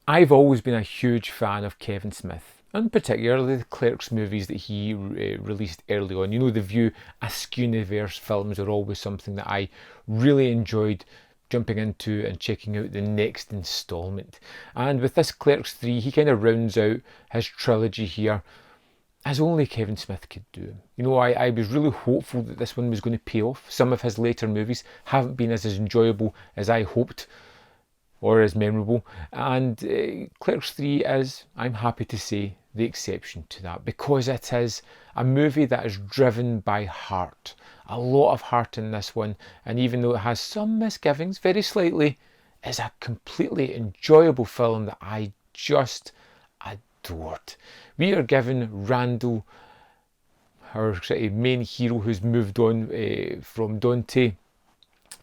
I've always been a huge fan of Kevin Smith, and particularly the Clerks movies that he released early on. You know, the View Askewniverse films are always something that I really enjoyed jumping into and checking out the next instalment. And with this Clerks 3, he kind of rounds out his trilogy here as only Kevin Smith could do. You know, I was really hopeful that this one was going to pay off. Some of his later movies haven't been as enjoyable as I hoped, or as memorable, and Clerks 3 is, I'm happy to say, the exception to that, because it is a movie that is driven by heart. A lot of heart in this one, and even though it has some misgivings, very slightly, is a completely enjoyable film that I just adored. We are given Randal, our sort of main hero who's moved on from Dante,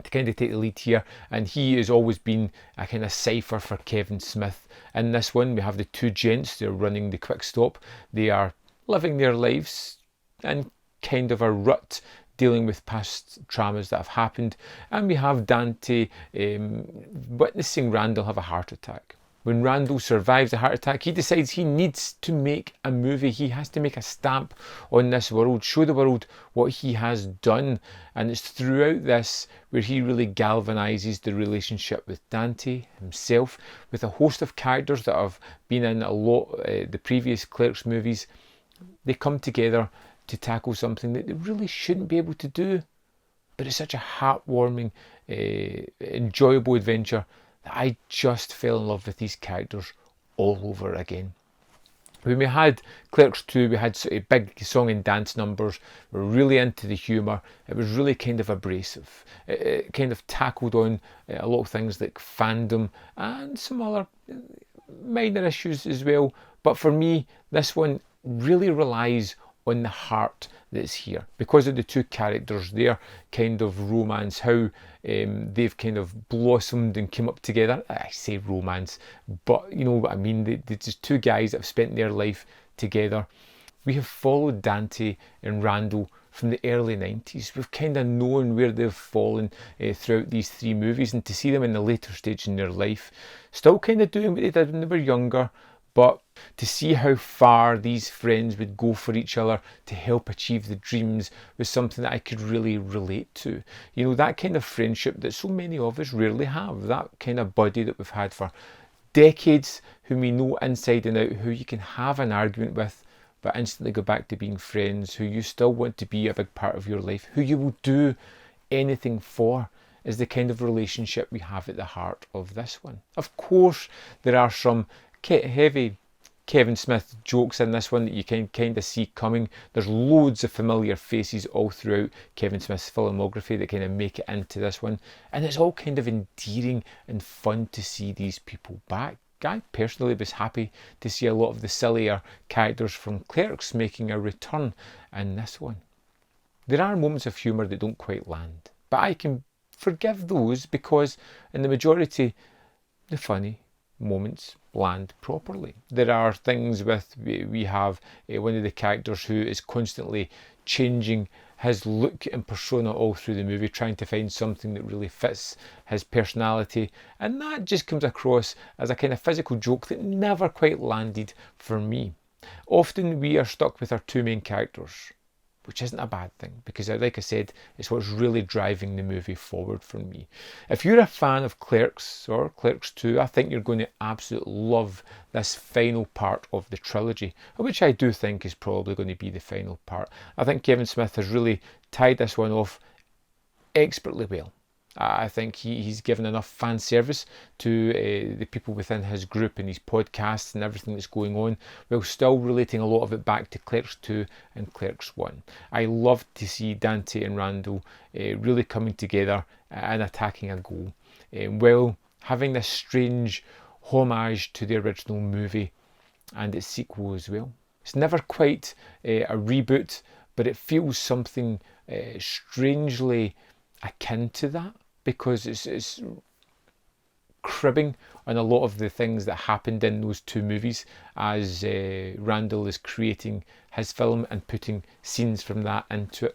to kind of take the lead here, and he has always been a kind of cipher for Kevin Smith. In this one, we have the two gents. They're running the quick stop. They are living their lives in kind of a rut, dealing with past traumas that have happened, and we have Dante witnessing Randal have a heart attack. When Randal survives a heart attack, he decides he needs to make a movie. He has to make a stamp on this world, show the world what he has done. And it's throughout this where he really galvanises the relationship with Dante himself, with a host of characters that have been in a lot the previous Clerks movies. They come together to tackle something that they really shouldn't be able to do. But it's such a heartwarming, enjoyable adventure that I just fell in love with these characters all over again. When we had Clerks 2, we had sort of big song and dance numbers. We were really into the humour. It was really kind of abrasive. It kind of tackled on a lot of things like fandom and some other minor issues as well. But for me, this one really relies on the heart that's here because of the two characters, their kind of romance, how they've kind of blossomed and came up together. I say romance, but you know what I mean. They're just two guys that have spent their life together. We have followed Dante and Randal from the early 90s. We've kind of known where they've fallen throughout these three movies, and to see them in the later stage in their life, still kind of doing what they did when they were younger, but to see how far these friends would go for each other to help achieve the dreams was something that I could really relate to. You know, that kind of friendship that so many of us rarely have, that kind of buddy that we've had for decades, whom we know inside and out, who you can have an argument with, but instantly go back to being friends, who you still want to be a big part of your life, who you will do anything for, is the kind of relationship we have at the heart of this one. Of course, there are some heavy Kevin Smith jokes in this one that you can kind of see coming. There's loads of familiar faces all throughout Kevin Smith's filmography that kind of make it into this one, and it's all kind of endearing and fun to see these people back. I personally was happy to see a lot of the sillier characters from Clerks making a return in this one. There are moments of humour that don't quite land, but I can forgive those because in the majority the funny moments land properly. There are things with, we have one of the characters who is constantly changing his look and persona all through the movie, trying to find something that really fits his personality, and that just comes across as a kind of physical joke that never quite landed for me. Often we are stuck with our two main characters, which isn't a bad thing, because like I said, it's what's really driving the movie forward for me. If you're a fan of Clerks or Clerks 2, I think you're going to absolutely love this final part of the trilogy, which I do think is probably going to be the final part. I think Kevin Smith has really tied this one off expertly well. I think he's given enough fan service to the people within his group and his podcasts and everything that's going on, while still relating a lot of it back to Clerks 2 and Clerks 1. I love to see Dante and Randal really coming together and attacking a goal, while having this strange homage to the original movie and its sequel as well. It's never quite a reboot, but it feels something strangely akin to that, because it's cribbing on a lot of the things that happened in those two movies as Randal is creating his film and putting scenes from that into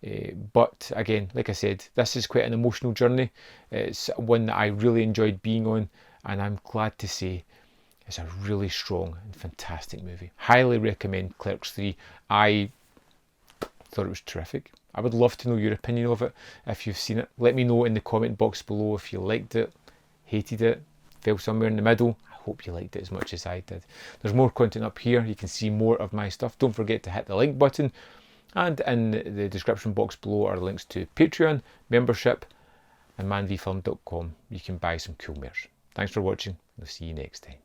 it. But again, like I said, this is quite an emotional journey. It's one that I really enjoyed being on, and I'm glad to say It's a really strong and fantastic movie. Highly recommend Clerks 3. I thought it was terrific. I would love to know your opinion of it if you've seen it. Let me know in the comment box below if you liked it, hated it, fell somewhere in the middle. I hope you liked it as much as I did. There's more content up here. You can see more of my stuff. Don't forget to hit the like button. And in the description box below are links to Patreon, membership, and manvfilm.com. You can buy some cool merch. Thanks for watching. I'll see you next time.